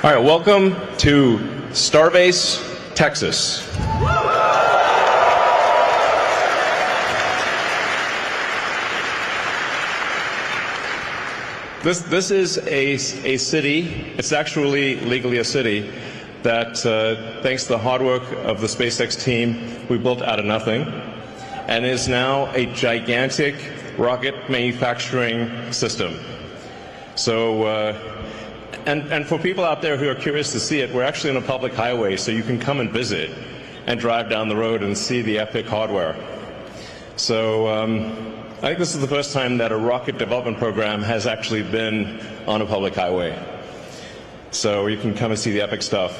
All right, welcome to Starbase, Texas. This is a city, it's actually legally a city, that thanks to the hard work of the SpaceX team, we built out of nothing, and is now a gigantic rocket manufacturing system. So, and for people out there who are curious to see it, we're actually on a public highway, so you can come and visit and drive down the road and see the epic hardware. So I think this is the first time that a rocket development program has actually been on a public highway. So you can come and see the epic stuff.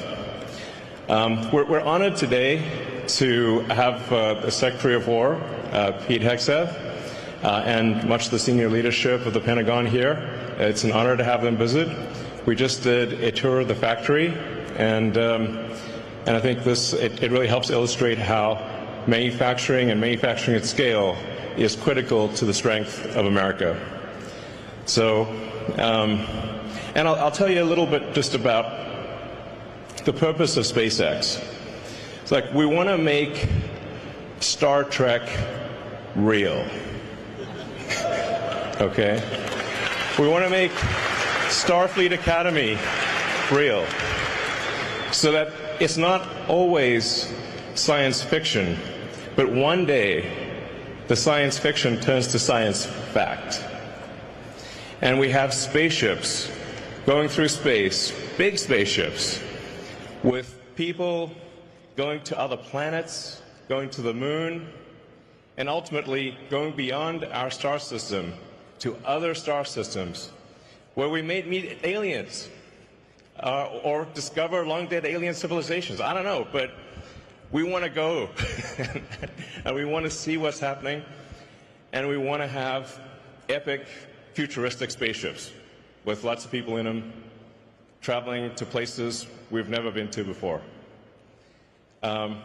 We're honored today to have the Secretary of War, Pete Hegseth, and much of the senior leadership of the Pentagon here. It's an honor to have them visit. We just did a tour of the factory, and I think it really helps illustrate how manufacturing and manufacturing at scale is critical to the strength of America. So, and I'll tell you a little bit just about the purpose of SpaceX. It's like we want to make Star Trek real. Okay? We want to make Starfleet Academy real, so that it's not always science fiction, but one day the science fiction turns to science fact. And we have spaceships going through space, big spaceships, with people going to other planets, going to the moon, and ultimately going beyond our star system to other star systems, where we may meet aliens or discover long-dead alien civilizations. I don't know, but we want to go, and we want to see what's happening, and we want to have epic, futuristic spaceships with lots of people in them, traveling to places we've never been to before. Yeah,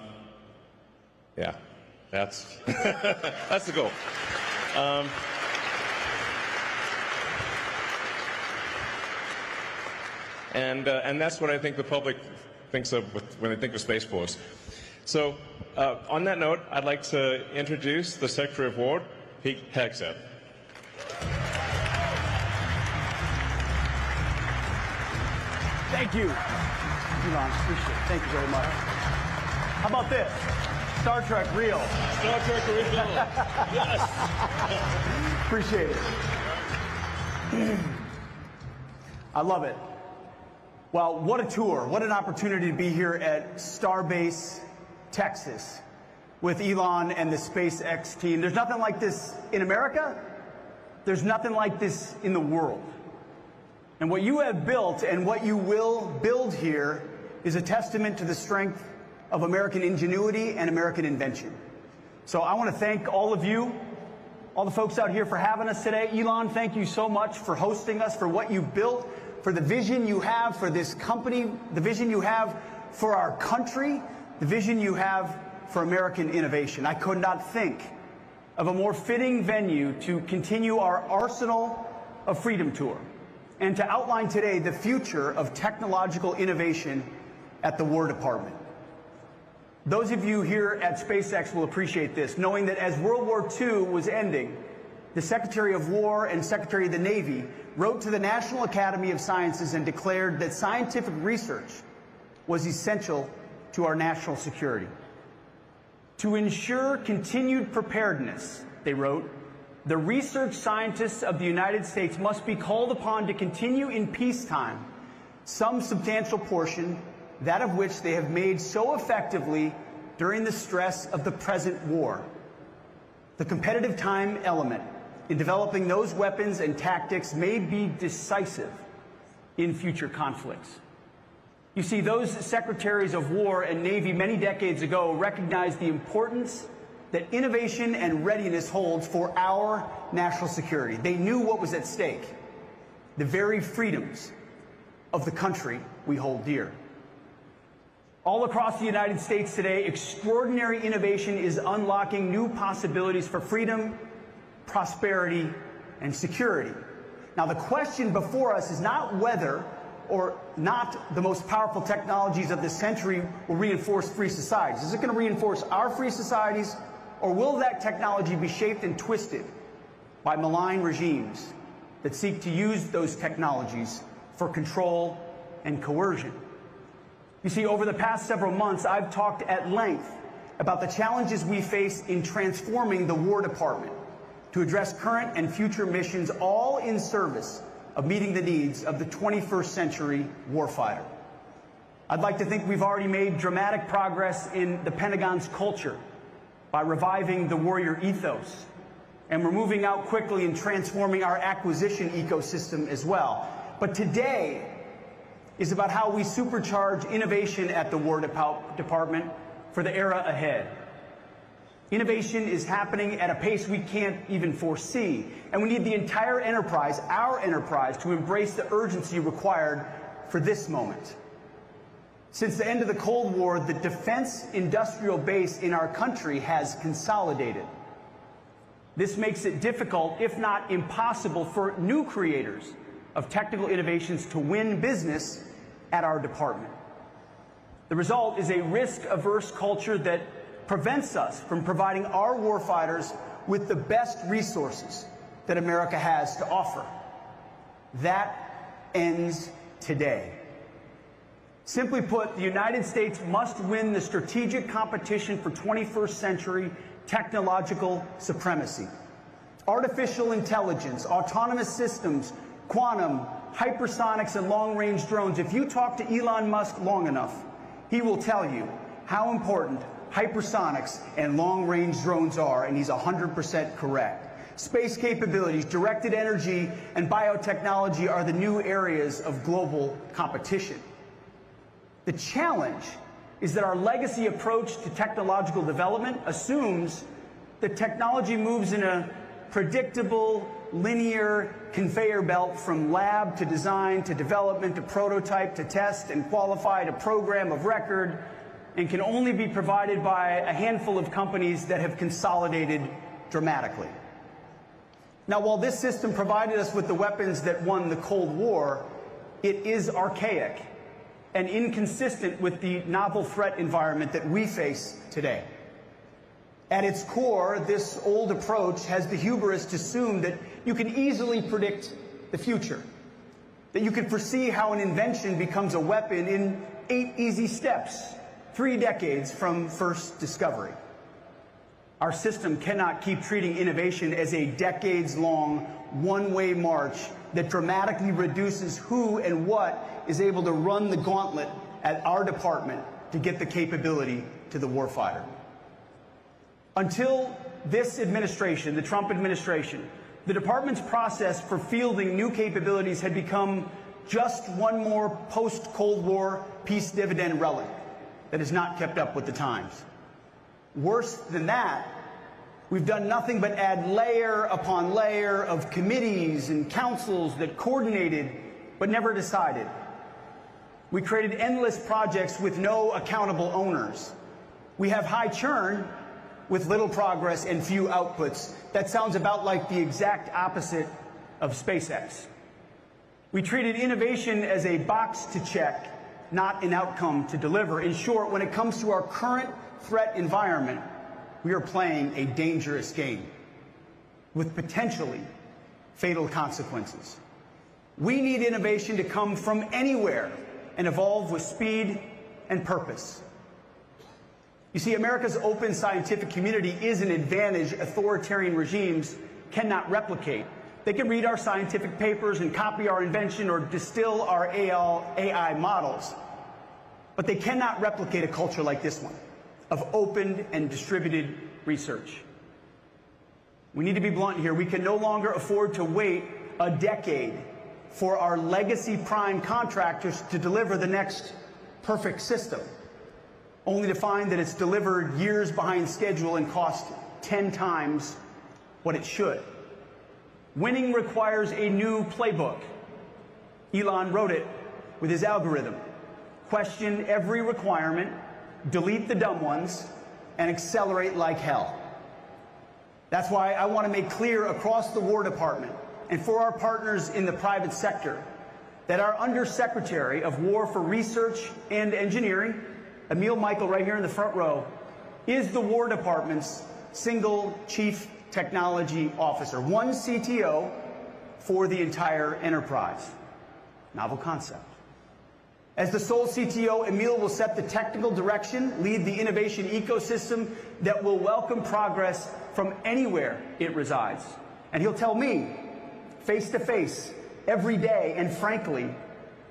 that's that's the goal. And that's what I think the public thinks of when they think of Space Force. So, on that note, I'd like to introduce the Secretary of War, Pete Hegseth. Thank you, Elon. Appreciate it. Thank you very much. How about this? Star Trek real. Star Trek real. Yes. Appreciate it. I love it. Well, what a tour. What an opportunity to be here at Starbase, Texas, with Elon and the SpaceX team. There's nothing like this in America. There's nothing like this in the world. And what you have built and what you will build here is a testament to the strength of American ingenuity and American invention. So I want to thank all of you, all the folks out here, for having us today. Elon, thank you so much for hosting us, for what you built, for the vision you have for this company, the vision you have for our country, the vision you have for American innovation. I could not think of a more fitting venue to continue our Arsenal of Freedom tour and to outline today the future of technological innovation at the War Department. Those of you here at SpaceX will appreciate this, knowing that as World War II was ending, the Secretary of War and Secretary of the Navy wrote to the National Academy of Sciences and declared that scientific research was essential to our national security. To ensure continued preparedness, they wrote, the research scientists of the United States must be called upon to continue in peacetime some substantial portion, that of which they have made so effectively during the stress of the present war. The competitive time element in developing those weapons and tactics may be decisive in future conflicts. You see, those secretaries of war and Navy many decades ago recognized the importance that innovation and readiness holds for our national security. They knew what was at stake, the very freedoms of the country we hold dear. All across the United States today, extraordinary innovation is unlocking new possibilities for freedom, prosperity, and security. Now, the question before us is not whether or not the most powerful technologies of this century will reinforce free societies? Is it going to reinforce our free societies, or will that technology be shaped and twisted by malign regimes that seek to use those technologies for control and coercion? You see, over the past several months, I've talked at length about the challenges we face in transforming the War Department to address current and future missions, all in service of meeting the needs of the 21st century warfighter. I'd like to think we've already made dramatic progress in the Pentagon's culture by reviving the warrior ethos, and we're moving out quickly in transforming our acquisition ecosystem as well. But today is about how we supercharge innovation at the War Department for the era ahead. Innovation is happening at a pace we can't even foresee, and we need the entire enterprise, our enterprise, to embrace the urgency required for this moment. Since the end of the Cold War, the defense industrial base in our country has consolidated. This makes it difficult, if not impossible, for new creators of technical innovations to win business at our department. The result is a risk-averse culture that prevents us from providing our warfighters with the best resources that America has to offer. That ends today. Simply put, the United States must win the strategic competition for 21st century technological supremacy. Artificial intelligence, autonomous systems, quantum, hypersonics, and long-range drones. If you talk to Elon Musk long enough, he will tell you how important hypersonics and long-range drones are, and he's 100% correct. Space capabilities, directed energy, and biotechnology are the new areas of global competition. The challenge is that our legacy approach to technological development assumes that technology moves in a predictable, linear conveyor belt from lab to design to development to prototype to test and qualify to program of record, and can only be provided by a handful of companies that have consolidated dramatically. Now, while this system provided us with the weapons that won the Cold War, it is archaic and inconsistent with the novel threat environment that we face today. At its core, this old approach has the hubris to assume that you can easily predict the future, that you can foresee how an invention becomes a weapon in 8 easy steps, 3 decades from first discovery. Our system cannot keep treating innovation as a decades-long, one-way march that dramatically reduces who and what is able to run the gauntlet at our department to get the capability to the warfighter. Until this administration, the Trump administration, the department's process for fielding new capabilities had become just one more post-Cold War peace dividend relic that has not kept up with the times. Worse than that, we've done nothing but add layer upon layer of committees and councils that coordinated but never decided. We created endless projects with no accountable owners. We have high churn with little progress and few outputs. That sounds about like the exact opposite of SpaceX. We treated innovation as a box to check, not an outcome to deliver. In short, when it comes to our current threat environment, we are playing a dangerous game with potentially fatal consequences. We need innovation to come from anywhere and evolve with speed and purpose. You see, America's open scientific community is an advantage authoritarian regimes cannot replicate. They can read our scientific papers and copy our invention or distill our AI models, but they cannot replicate a culture like this one of open and distributed research. We need to be blunt here. We can no longer afford to wait a decade for our legacy prime contractors to deliver the next perfect system, only to find that it's delivered years behind schedule and cost 10 times what it should. Winning requires a new playbook. Elon wrote it with his algorithm. Question every requirement, delete the dumb ones, and accelerate like hell. That's why I want to make clear across the War Department and for our partners in the private sector that our Undersecretary of War for Research and Engineering, Emil Michael, right here in the front row, is the War Department's single Chief Technology Officer, one CTO for the entire enterprise. Novel concept. As the sole CTO, Emil will set the technical direction, lead the innovation ecosystem that will welcome progress from anywhere it resides. And he'll tell me, face to face, every day, and frankly,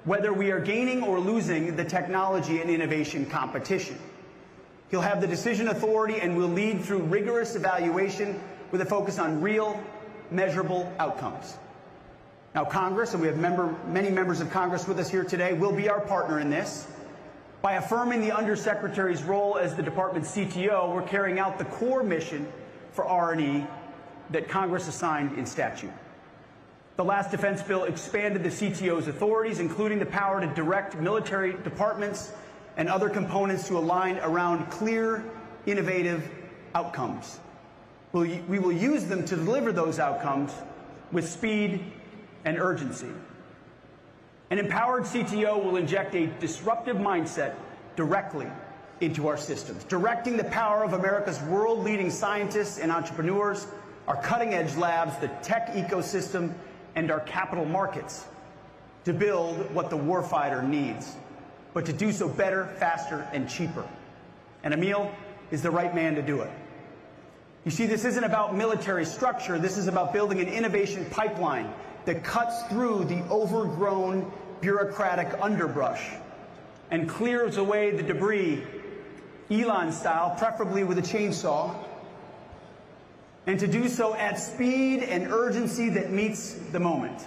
whether we are gaining or losing the technology and innovation competition. He'll have the decision authority and will lead through rigorous evaluation with a focus on real, measurable outcomes. Now, Congress, and we have many members of Congress with us here today, will be our partner in this. By affirming the Undersecretary's role as the department's CTO, we're carrying out the core mission for R&E that Congress assigned in statute. The last defense bill expanded the CTO's authorities, including the power to direct military departments and other components to align around clear, innovative outcomes. We will use them to deliver those outcomes with speed and urgency. An empowered CTO will inject a disruptive mindset directly into our systems, directing the power of America's world-leading scientists and entrepreneurs, our cutting-edge labs, the tech ecosystem, and our capital markets to build what the warfighter needs, but to do so better, faster, and cheaper. And Emil is the right man to do it. You see, this isn't about military structure. This is about building an innovation pipeline that cuts through the overgrown bureaucratic underbrush and clears away the debris, Elon style, preferably with a chainsaw, and to do so at speed and urgency that meets the moment.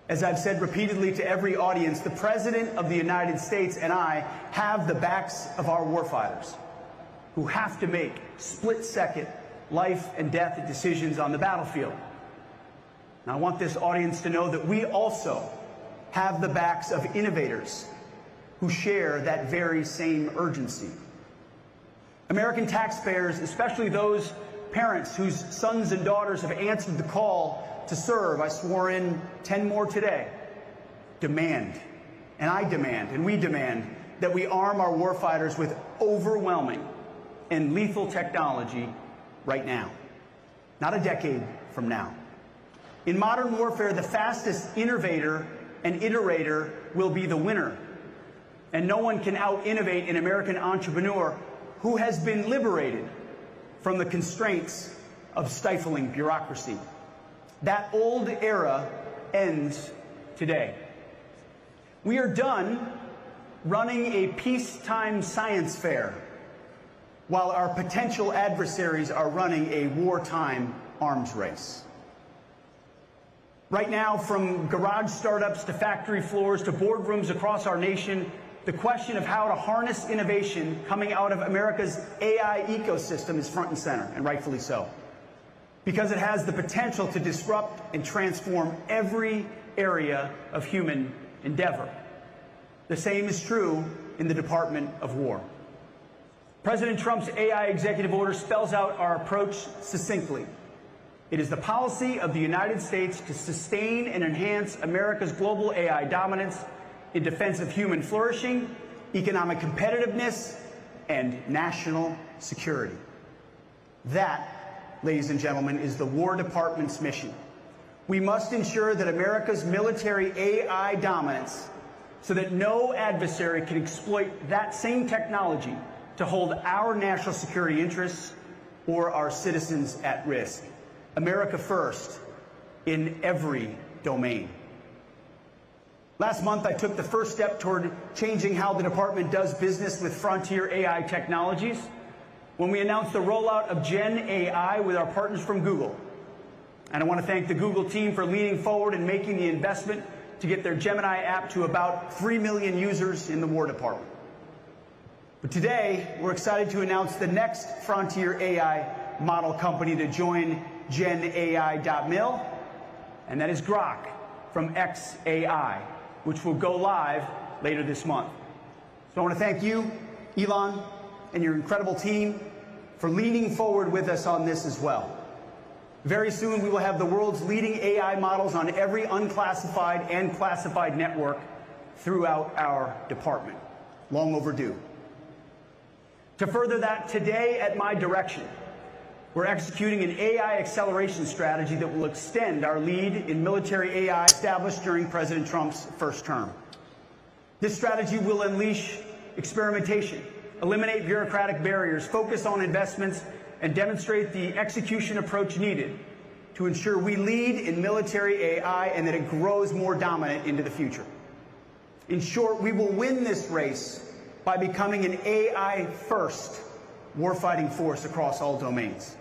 As I've said repeatedly to every audience, the President of the United States and I have the backs of our warfighters, who have to make split-second life and death decisions on the battlefield. Now, I want this audience to know that we also have the backs of innovators who share that very same urgency. American taxpayers, especially those parents whose sons and daughters have answered the call to serve, I swore in 10 more today, demand, and I demand, and we demand, that we arm our warfighters with overwhelming and lethal technology right now, not a decade from now. In modern warfare, the fastest innovator and iterator will be the winner, and no one can out-innovate an American entrepreneur who has been liberated from the constraints of stifling bureaucracy. That old era ends today. We are done running a peacetime science fair while our potential adversaries are running a wartime arms race. Right now, from garage startups to factory floors to boardrooms across our nation, the question of how to harness innovation coming out of America's AI ecosystem is front and center, and rightfully so, because it has the potential to disrupt and transform every area of human endeavor. The same is true in the Department of War. President Trump's AI executive order spells out our approach succinctly. It is the policy of the United States to sustain and enhance America's global AI dominance in defense of human flourishing, economic competitiveness, and national security. That, ladies and gentlemen, is the War Department's mission. We must ensure that America's military AI dominance, so that no adversary can exploit that same technology to hold our national security interests or our citizens at risk. America first in every domain. Last month, I took the first step toward changing how the department does business with frontier AI technologies when we announced the rollout of Gen AI with our partners from Google. And I want to thank the Google team for leaning forward and making the investment to get their Gemini app to about 3 million users in the War Department. But today, we're excited to announce the next frontier AI model company to join GenAI.mil, and that is Grok from xAI, which will go live later this month. So I want to thank you, Elon, and your incredible team for leaning forward with us on this as well. Very soon, we will have the world's leading AI models on every unclassified and classified network throughout our department. Long overdue. To further that, today, at my direction, we're executing an AI acceleration strategy that will extend our lead in military AI established during President Trump's first term. This strategy will unleash experimentation, eliminate bureaucratic barriers, focus on investments, and demonstrate the execution approach needed to ensure we lead in military AI and that it grows more dominant into the future. In short, we will win this race by becoming an AI-first warfighting force across all domains,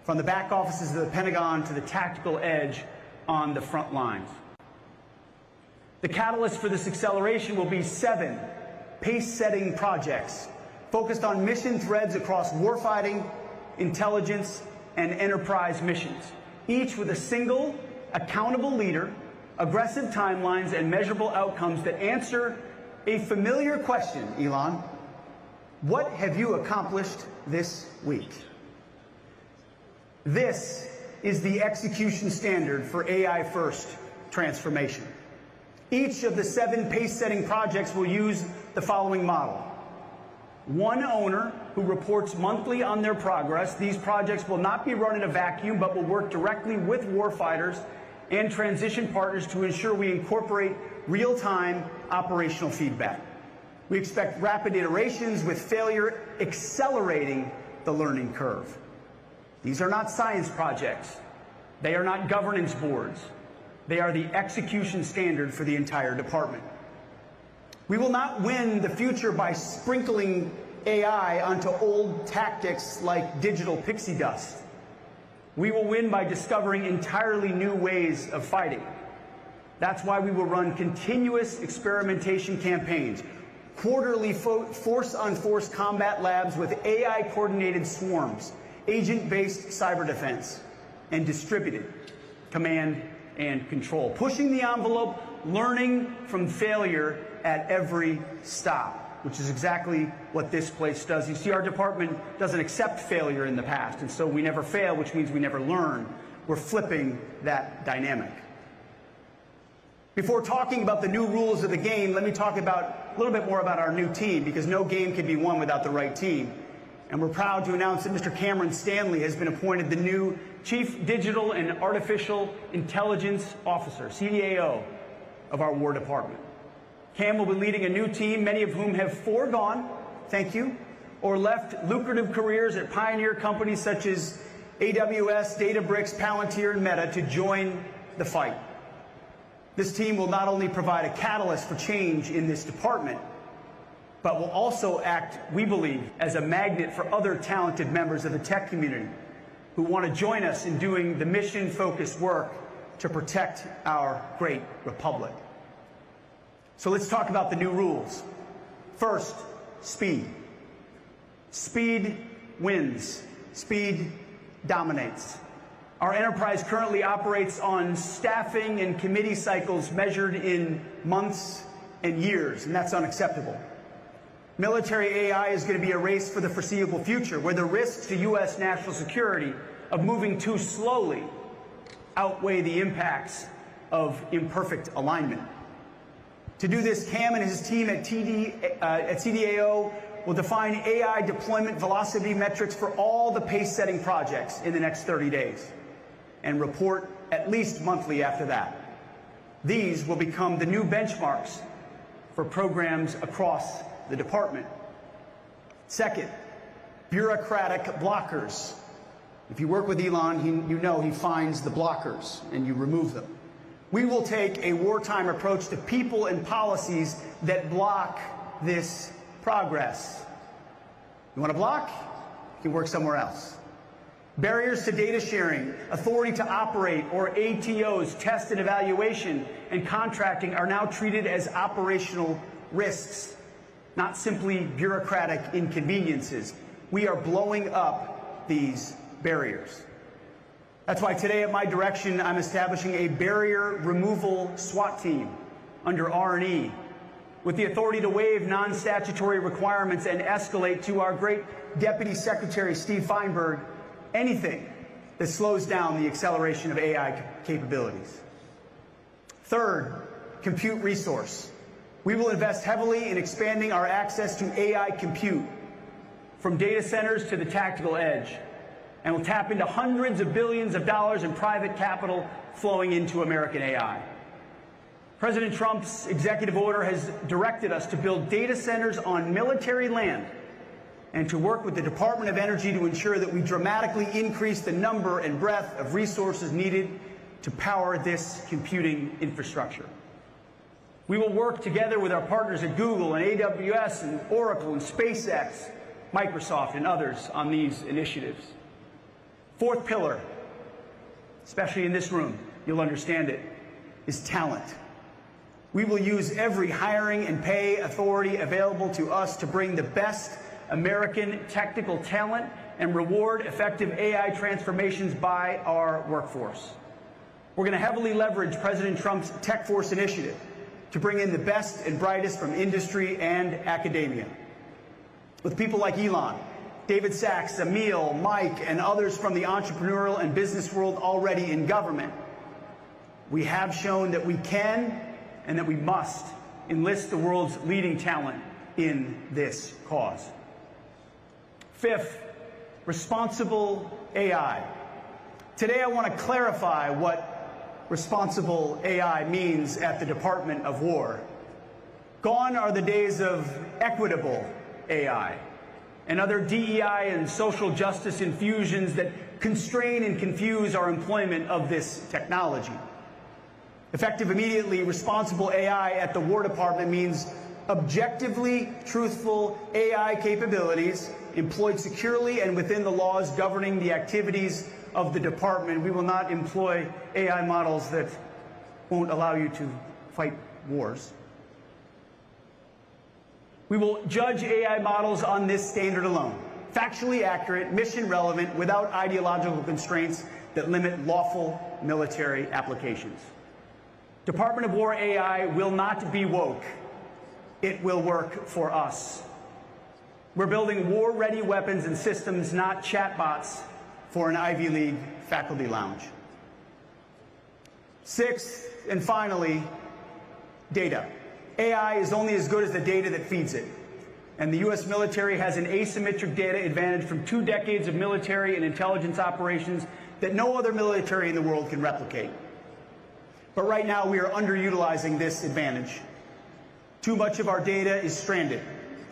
from the back offices of the Pentagon to the tactical edge on the front lines. The catalyst for this acceleration will be 7 pace-setting projects focused on mission threads across warfighting, intelligence, and enterprise missions, each with a single, accountable leader, aggressive timelines, and measurable outcomes that answer a familiar question, Elon. What have you accomplished this week? This is the execution standard for AI-first transformation. Each of the 7 pace-setting projects will use the following model. 1 owner who reports monthly on their progress. These projects will not be run in a vacuum, but will work directly with warfighters and transition partners to ensure we incorporate real-time operational feedback. We expect rapid iterations, with failure accelerating the learning curve. These are not science projects. They are not governance boards. They are the execution standard for the entire department. We will not win the future by sprinkling AI onto old tactics like digital pixie dust. We will win by discovering entirely new ways of fighting. That's why we will run continuous experimentation campaigns, quarterly force-on-force combat labs with AI-coordinated swarms, agent-based cyber defense, and distributed command and control, pushing the envelope, learning from failure at every stop, which is exactly what this place does. You see, our department doesn't accept failure in the past, and so we never fail, which means we never learn. We're flipping that dynamic. Before talking about the new rules of the game, let me talk about a little bit more about our new team, because no game can be won without the right team. And we're proud to announce that Mr. Cameron Stanley has been appointed the new Chief Digital and Artificial Intelligence Officer, CDAO, of our War Department. Cam will be leading a new team, many of whom have foregone, thank you, or left lucrative careers at pioneer companies such as AWS, Databricks, Palantir, and Meta to join the fight. This team will not only provide a catalyst for change in this department, but will also act, we believe, as a magnet for other talented members of the tech community who want to join us in doing the mission-focused work to protect our great republic. So let's talk about the new rules. First, speed. Speed wins. Speed dominates. Our enterprise currently operates on staffing and committee cycles measured in months and years, and that's unacceptable. Military AI is going to be a race for the foreseeable future, where the risks to U.S. national security of moving too slowly outweigh the impacts of imperfect alignment. To do this, Cam and his team at CDAO will define AI deployment velocity metrics for all the pace-setting projects in the next 30 days and report at least monthly after that. These will become the new benchmarks for programs across the department. Second, bureaucratic blockers. If you work with Elon, you know he finds the blockers and you remove them. We will take a wartime approach to people and policies that block this progress. You want to block? You can work somewhere else. Barriers to data sharing, authority to operate, or ATOs, test and evaluation, and contracting are now treated as operational risks, not simply bureaucratic inconveniences. We are blowing up these barriers. That's why today, at my direction, I'm establishing a barrier removal SWAT team under R&E with the authority to waive non-statutory requirements and escalate to our great Deputy Secretary, Steve Feinberg, anything that slows down the acceleration of AI capabilities. Third, compute resource. We will invest heavily in expanding our access to AI compute, from data centers to the tactical edge, and will tap into hundreds of billions of dollars in private capital flowing into American AI. President Trump's executive order has directed us to build data centers on military land and to work with the Department of Energy to ensure that we dramatically increase the number and breadth of resources needed to power this computing infrastructure. We will work together with our partners at Google and AWS and Oracle and SpaceX, Microsoft and others on these initiatives. Fourth pillar, especially in this room, you'll understand it, is talent. We will use every hiring and pay authority available to us to bring the best American technical talent and reward effective AI transformations by our workforce. We're going to heavily leverage President Trump's Tech Force initiative to bring in the best and brightest from industry and academia. With people like Elon, David Sachs, Emil, Mike, and others from the entrepreneurial and business world already in government, we have shown that we can and that we must enlist the world's leading talent in this cause. Fifth, responsible AI. Today I want to clarify what responsible AI means at the Department of War. Gone are the days of equitable AI and other DEI and social justice infusions that constrain and confuse our employment of this technology. Effective immediately, responsible AI at the War Department means objectively truthful AI capabilities employed securely and within the laws governing the activities of the department. We will not employ AI models that won't allow you to fight wars. We will judge AI models on this standard alone: factually accurate, mission relevant, without ideological constraints that limit lawful military applications. Department of War AI will not be woke. It will work for us. We're building war-ready weapons and systems, not chatbots for an Ivy League faculty lounge. Sixth, and finally, data. AI is only as good as the data that feeds it. And the U.S. military has an asymmetric data advantage from 2 decades of military and intelligence operations that no other military in the world can replicate. But right now, we are underutilizing this advantage. Too much of our data is stranded.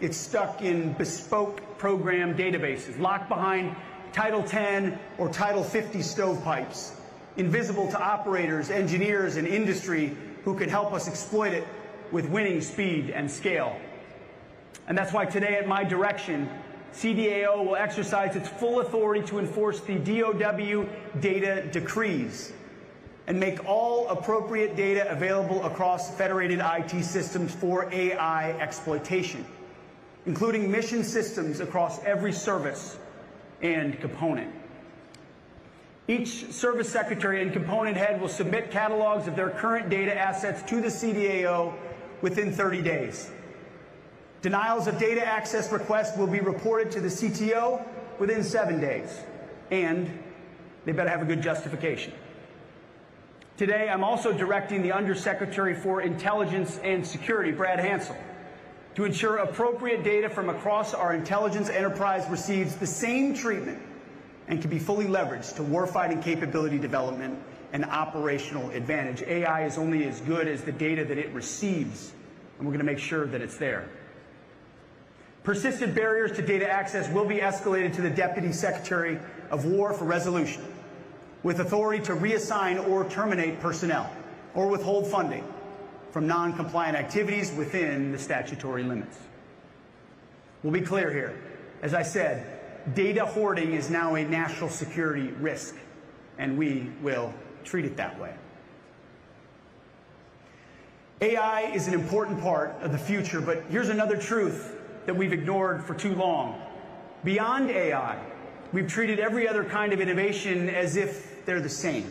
It's stuck in bespoke program databases, locked behind Title 10 or Title 50 stovepipes, invisible to operators, engineers, and industry who can help us exploit it with winning speed and scale. And that's why today, at my direction, CDAO will exercise its full authority to enforce the DOW data decrees and make all appropriate data available across federated IT systems for AI exploitation, including mission systems across every service and component. Each service secretary and component head will submit catalogs of their current data assets to the CDAO within 30 days. Denials of data access requests will be reported to the CTO within 7 days, and they better have a good justification. Today, I'm also directing the Undersecretary for Intelligence and Security, Brad Hansel, to ensure appropriate data from across our intelligence enterprise receives the same treatment and can be fully leveraged to warfighting capability development and operational advantage. AI is only as good as the data that it receives, and we're going to make sure that it's there. Persistent barriers to data access will be escalated to the Deputy Secretary of War for resolution, with authority to reassign or terminate personnel or withhold funding from non-compliant activities within the statutory limits. We'll be clear here. As I said, data hoarding is now a national security risk, and we will treat it that way. AI is an important part of the future, but here's another truth that we've ignored for too long. Beyond AI, we've treated every other kind of innovation as if they're the same.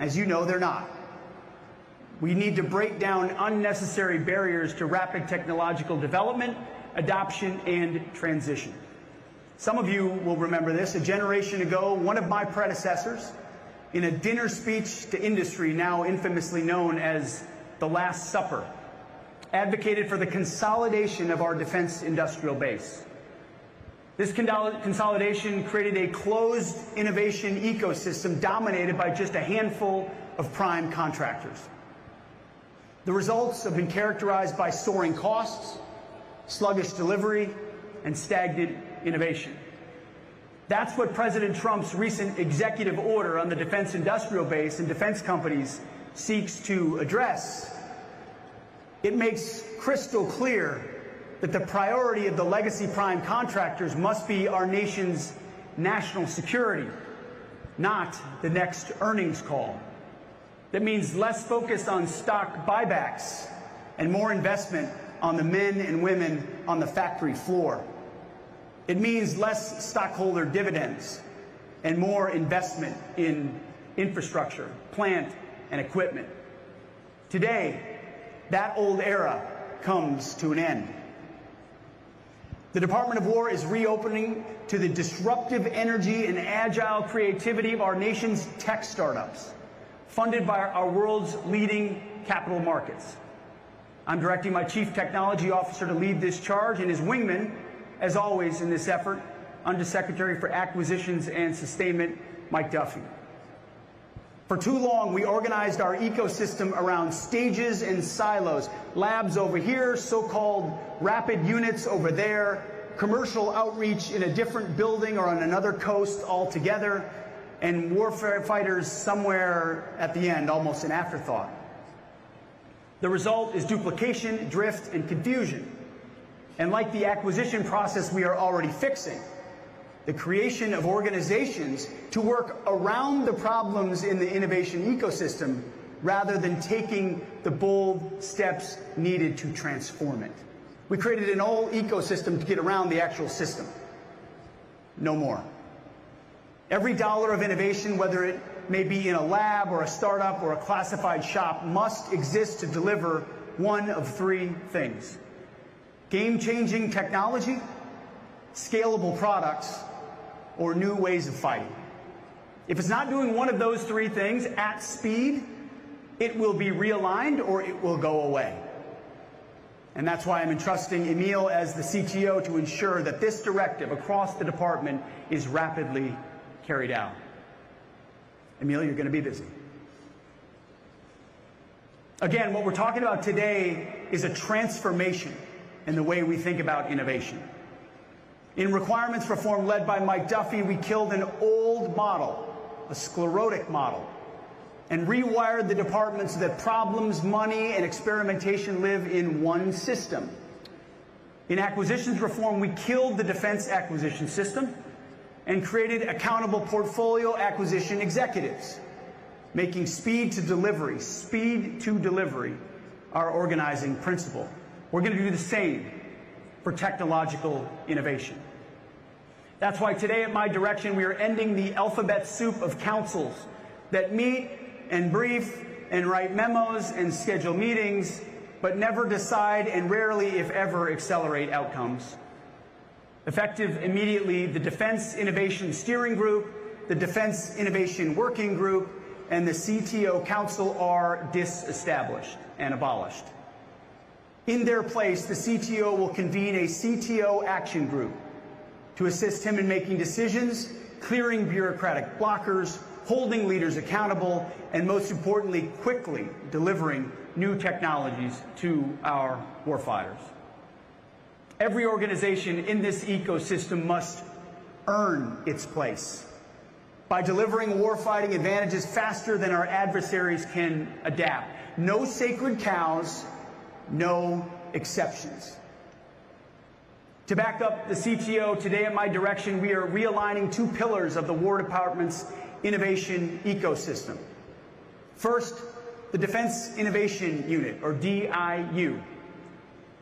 As you know, they're not. We need to break down unnecessary barriers to rapid technological development, adoption, and transition. Some of you will remember this. A generation ago, one of my predecessors, in a dinner speech to industry now infamously known as the Last Supper, advocated for the consolidation of our defense industrial base. This consolidation created a closed innovation ecosystem dominated by just a handful of prime contractors. The results have been characterized by soaring costs, sluggish delivery, and stagnant innovation. That's what President Trump's recent executive order on the defense industrial base and defense companies seeks to address. It makes crystal clear that the priority of the legacy prime contractors must be our nation's national security, not the next earnings call. That means less focus on stock buybacks and more investment on the men and women on the factory floor. It means less stockholder dividends and more investment in infrastructure, plant, and equipment. Today, that old era comes to an end. The Department of War is reopening to the disruptive energy and agile creativity of our nation's tech startups, funded by our world's leading capital markets. I'm directing my Chief Technology Officer to lead this charge, and his wingman, as always in this effort, Undersecretary for Acquisitions and Sustainment, Mike Duffy. For too long, we organized our ecosystem around stages and silos, labs over here, so-called rapid units over there, commercial outreach in a different building or on another coast altogether, and warfare fighters somewhere at the end, almost an afterthought. The result is duplication, drift, and confusion. And like the acquisition process we are already fixing, the creation of organizations to work around the problems in the innovation ecosystem rather than taking the bold steps needed to transform it. We created an old ecosystem to get around the actual system. No more. Every dollar of innovation, whether it may be in a lab or a startup or a classified shop, must exist to deliver one of three things: game-changing technology, scalable products, or new ways of fighting. If it's not doing one of those three things at speed, it will be realigned or it will go away. And that's why I'm entrusting Emil as the CTO to ensure that this directive across the department is rapidly carried out. Emil, you're going to be busy. Again, what we're talking about today is a transformation in the way we think about innovation. In requirements reform led by Mike Duffy, we killed an old model, a sclerotic model, and rewired the department so that problems, money, and experimentation live in one system. In acquisitions reform, we killed the defense acquisition system and created accountable portfolio acquisition executives, making speed to delivery our organizing principle. We're going to do the same for technological innovation. That's why today, at my direction, we are ending the alphabet soup of councils that meet and brief and write memos and schedule meetings, but never decide and rarely, if ever, accelerate outcomes. Effective immediately, the Defense Innovation Steering Group, the Defense Innovation Working Group, and the CTO Council are disestablished and abolished. In their place, the CTO will convene a CTO action group to assist him in making decisions, clearing bureaucratic blockers, holding leaders accountable, and most importantly, quickly delivering new technologies to our warfighters. Every organization in this ecosystem must earn its place by delivering warfighting advantages faster than our adversaries can adapt. No sacred cows, no exceptions. To back up the CTO, today at my direction, we are realigning two pillars of the War Department's innovation ecosystem. First, the Defense Innovation Unit, or DIU.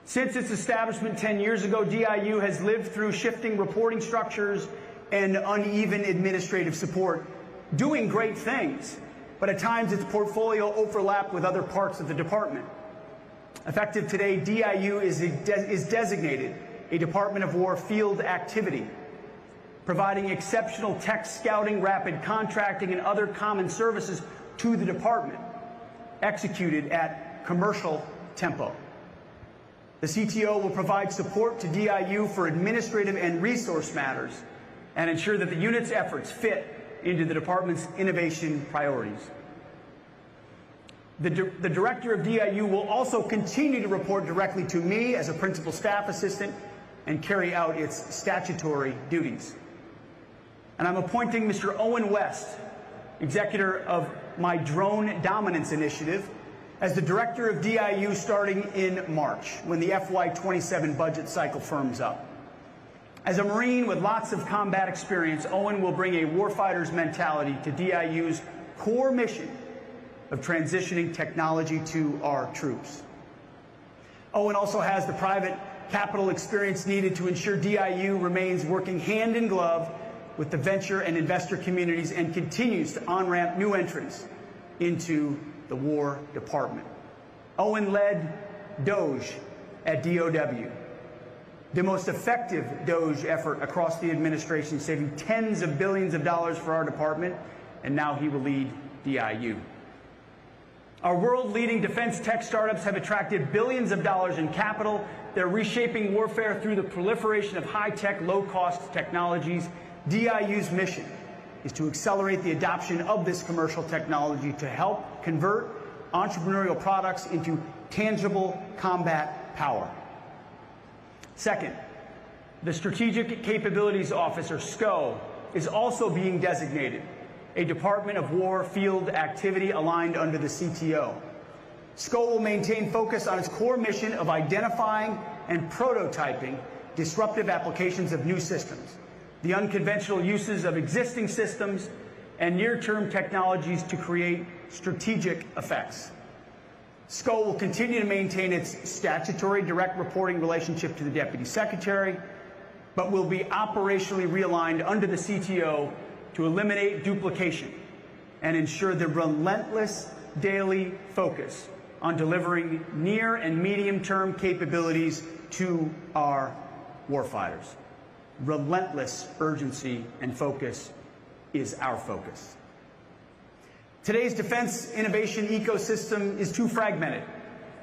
Since its establishment 10 years ago, DIU has lived through shifting reporting structures and uneven administrative support, doing great things, but at times its portfolio overlapped with other parts of the department. Effective today, DIU is designated a Department of War field activity, providing exceptional tech scouting, rapid contracting, and other common services to the department, executed at commercial tempo. The CTO will provide support to DIU for administrative and resource matters and ensure that the unit's efforts fit into the department's innovation priorities. The director of DIU will also continue to report directly to me as a principal staff assistant and carry out its statutory duties. And I'm appointing Mr. Owen West, executor of my Drone Dominance Initiative, as the director of DIU starting in March, when the FY27 budget cycle firms up. As a Marine with lots of combat experience, Owen will bring a warfighter's mentality to DIU's core mission of transitioning technology to our troops. Owen also has the private capital experience needed to ensure DIU remains working hand in glove with the venture and investor communities and continues to on-ramp new entrants into the War Department. Owen led DOGE at DOW, the most effective DOGE effort across the administration, saving tens of billions of dollars for our department, and now he will lead DIU. Our world-leading defense tech startups have attracted billions of dollars in capital. They're reshaping warfare through the proliferation of high-tech, low-cost technologies. DIU's mission is to accelerate the adoption of this commercial technology to help convert entrepreneurial products into tangible combat power. Second, the Strategic Capabilities Office, or SCO, is also being designated a Department of War field activity aligned under the CTO. SCO will maintain focus on its core mission of identifying and prototyping disruptive applications of new systems, the unconventional uses of existing systems, and near-term technologies to create strategic effects. SCO will continue to maintain its statutory direct reporting relationship to the Deputy Secretary, but will be operationally realigned under the CTO to eliminate duplication and ensure the relentless daily focus on delivering near and medium-term capabilities to our warfighters. Relentless urgency and focus is our focus. Today's defense innovation ecosystem is too fragmented,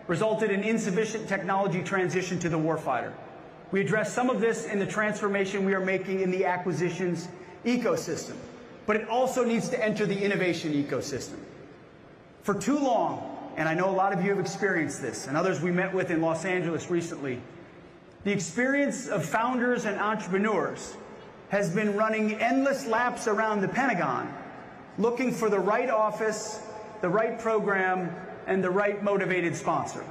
resulted in insufficient technology transition to the warfighter. We address some of this in the transformation we are making in the acquisitions ecosystem, but it also needs to enter the innovation ecosystem. For too long, and I know a lot of you have experienced this, and others we met with in Los Angeles recently, the experience of founders and entrepreneurs has been running endless laps around the Pentagon, looking for the right office, the right program, and the right motivated sponsor.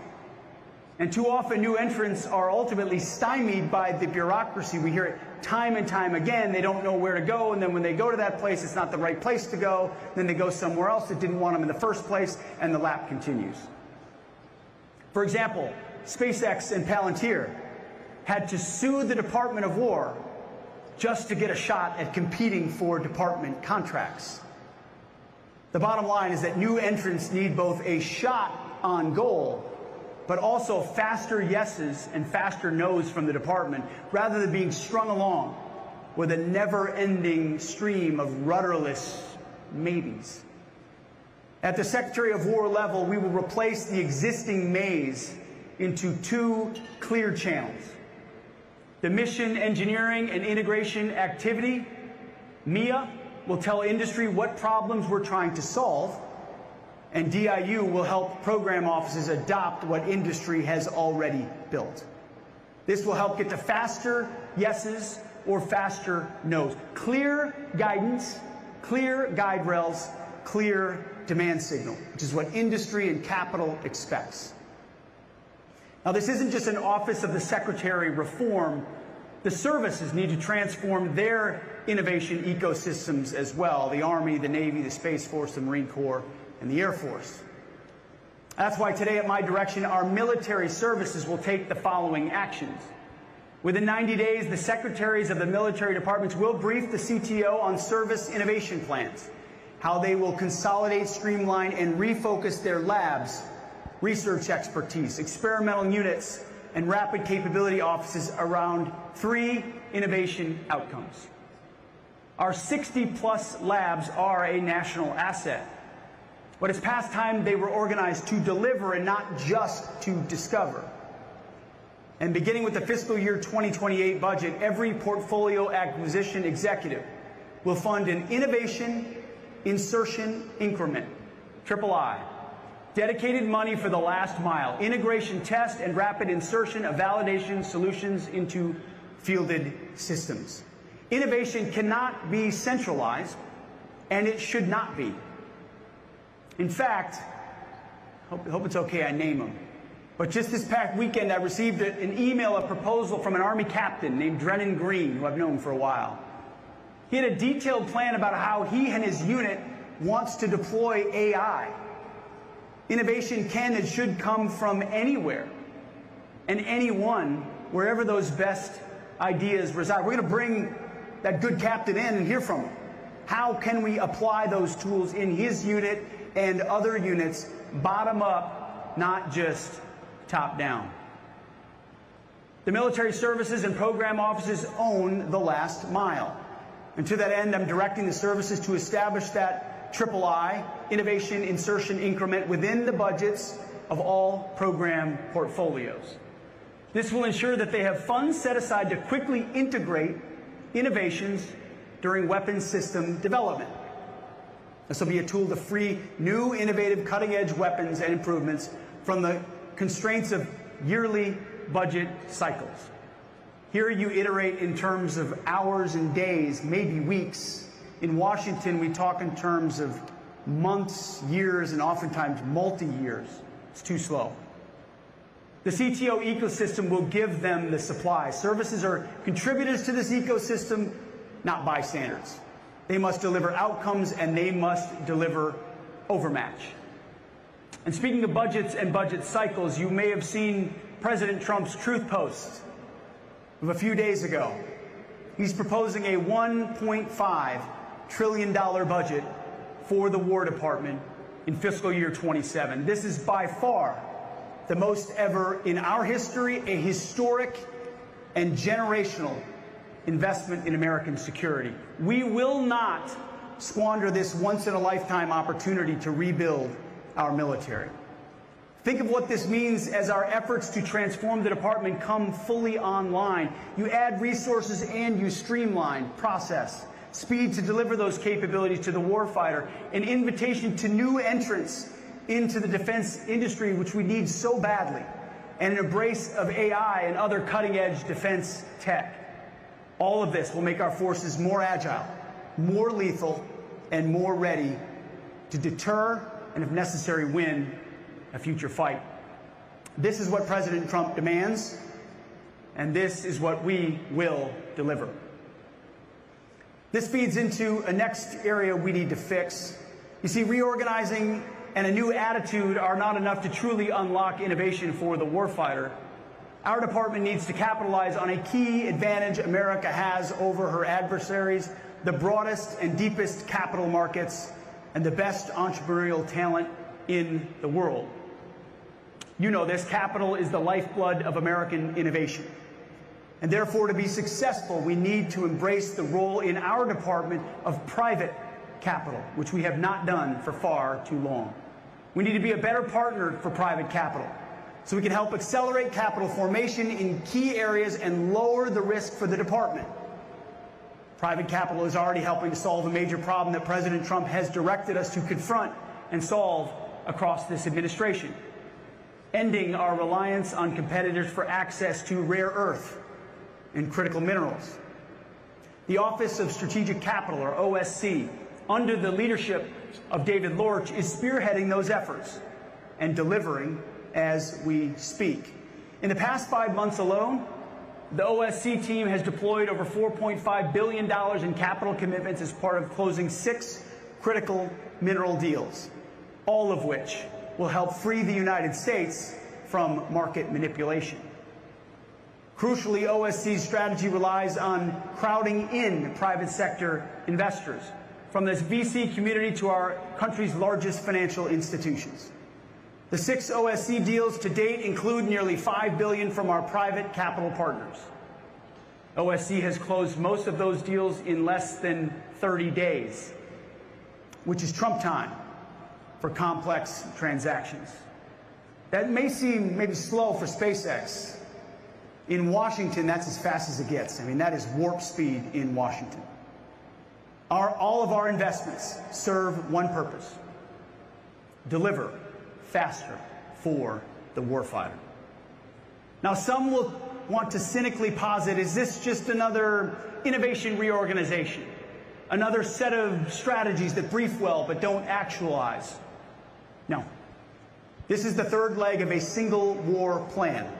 And too often, new entrants are ultimately stymied by the bureaucracy. We hear it time and time again. They don't know where to go, and then when they go to that place, it's not the right place to go. Then they go somewhere else that didn't want them in the first place, and the lap continues. For example, SpaceX and Palantir had to sue the Department of War just to get a shot at competing for department contracts. The bottom line is that new entrants need both a shot on goal, but also faster yeses and faster nos from the department, rather than being strung along with a never-ending stream of rudderless maybes. At the Secretary of War level, we will replace the existing maze into two clear channels. The Mission Engineering and Integration Activity, MIA, will tell industry what problems we're trying to solve, and DIU will help program offices adopt what industry has already built. This will help get to faster yeses or faster nos. Clear guidance, clear guide rails, clear demand signal, which is what industry and capital expects. Now, this isn't just an Office of the Secretary reform. The services need to transform their innovation ecosystems as well: the Army, the Navy, the Space Force, the Marine Corps, and the Air Force. That's why today, at my direction, our military services will take the following actions. Within 90 days, the secretaries of the military departments will brief the CTO on service innovation plans, how they will consolidate, streamline, and refocus their labs, research expertise, experimental units, and rapid capability offices around 3 innovation outcomes: Our 60-plus labs are a national asset. But it's past time they were organized to deliver and not just to discover. And beginning with the fiscal year 2028 budget, every portfolio acquisition executive will fund an innovation insertion increment, III, dedicated money for the last mile, integration test and rapid insertion of validation solutions into fielded systems. Innovation cannot be centralized, and it should not be. In fact, hope it's okay I name them, but just this past weekend I received an email, a proposal from an Army captain named Drennan Green, who I've known for a while. He had a detailed plan about how he and his unit wants to deploy AI. Innovation can and should come from anywhere and anyone, wherever those best ideas reside. We're going to bring that good captain in and hear from him. How can we apply those tools in his unit and other units, bottom up, not just top down? The military services and program offices own the last mile. And to that end, I'm directing the services to establish that III, innovation insertion increment, within the budgets of all program portfolios. This will ensure that they have funds set aside to quickly integrate innovations during weapons system development. This will be a tool to free new, innovative, cutting-edge weapons and improvements from the constraints of yearly budget cycles. Here you iterate in terms of hours and days, maybe weeks. In Washington, we talk in terms of months, years, and oftentimes multi-years. It's too slow. The CTO ecosystem will give them the supply. Services are contributors to this ecosystem, not bystanders. They must deliver outcomes, and they must deliver overmatch. And speaking of budgets and budget cycles, you may have seen President Trump's truth post of a few days ago. He's proposing a $1.5 trillion budget for the War Department in fiscal year 27. This is by far the most ever in our history, a historic and generational investment in American security. We will not squander this once-in-a-lifetime opportunity to rebuild our military. Think of what this means as our efforts to transform the department come fully online. You add resources and you streamline process, speed to deliver those capabilities to the warfighter, an invitation to new entrants into the defense industry, which we need so badly, and an embrace of AI and other cutting-edge defense tech. All of this will make our forces more agile, more lethal, and more ready to deter and, if necessary, win a future fight. This is what President Trump demands, and this is what we will deliver. This feeds into a next area we need to fix. You see, reorganizing and a new attitude are not enough to truly unlock innovation for the warfighter. Our department needs to capitalize on a key advantage America has over her adversaries: the broadest and deepest capital markets and the best entrepreneurial talent in the world. You know this, capital is the lifeblood of American innovation. And therefore, to be successful, we need to embrace the role in our department of private capital, which we have not done for far too long. We need to be a better partner for private capital, so we can help accelerate capital formation in key areas and lower the risk for the department. Private capital is already helping to solve a major problem that President Trump has directed us to confront and solve across this administration: ending our reliance on competitors for access to rare earth and critical minerals. The Office of Strategic Capital, or OSC, under the leadership of David Lorch, is spearheading those efforts and delivering as we speak. In the past 5 months alone, the OSC team has deployed over $4.5 billion in capital commitments as part of closing 6 critical mineral deals, all of which will help free the United States from market manipulation. Crucially, OSC's strategy relies on crowding in private sector investors, from this VC community to our country's largest financial institutions. The 6 OSC deals to date include nearly $5 billion from our private capital partners. OSC has closed most of those deals in less than 30 days, which is Trump time for complex transactions. That may seem maybe slow for SpaceX. In Washington, that's as fast as it gets. I mean, that is warp speed in Washington. All of our investments serve one purpose: deliver faster for the warfighter. Now, some will want to cynically posit, is this just another innovation reorganization? Another set of strategies that brief well but don't actualize? No. This is the third leg of a single war plan.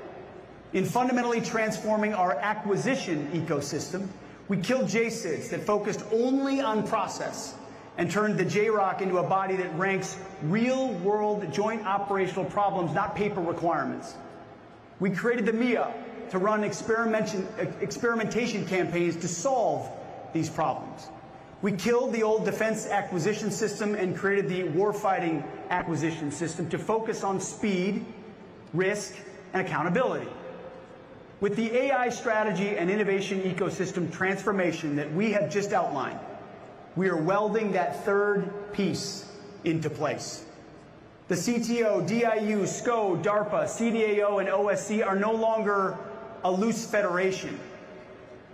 In fundamentally transforming our acquisition ecosystem, we killed JSIDs that focused only on process and turned the JROC into a body that ranks real-world joint operational problems, not paper requirements. We created the MIA to run experimentation campaigns to solve these problems. We killed the old defense acquisition system and created the warfighting acquisition system to focus on speed, risk, and accountability. With the AI strategy and innovation ecosystem transformation that we have just outlined, we are welding that third piece into place. The CTO, DIU, SCO, DARPA, CDAO, and OSC are no longer a loose federation.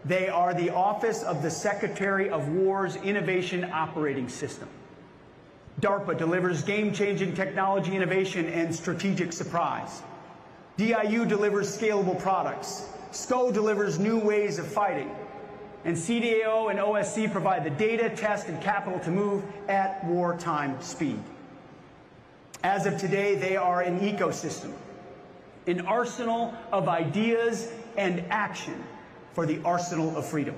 They are the Office of the Secretary of War's Innovation Operating System. DARPA delivers game-changing technology innovation and strategic surprise. DIU delivers scalable products. SCO delivers new ways of fighting. And CDAO and OSC provide the data, test, and capital to move at wartime speed. As of today, they are an ecosystem, an arsenal of ideas and action for the arsenal of freedom,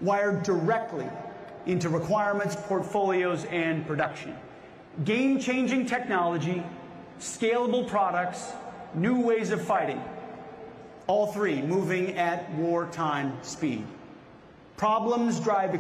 wired directly into requirements, portfolios, and production. Game-changing technology, scalable products, new ways of fighting, all three moving at wartime speed. Problems drive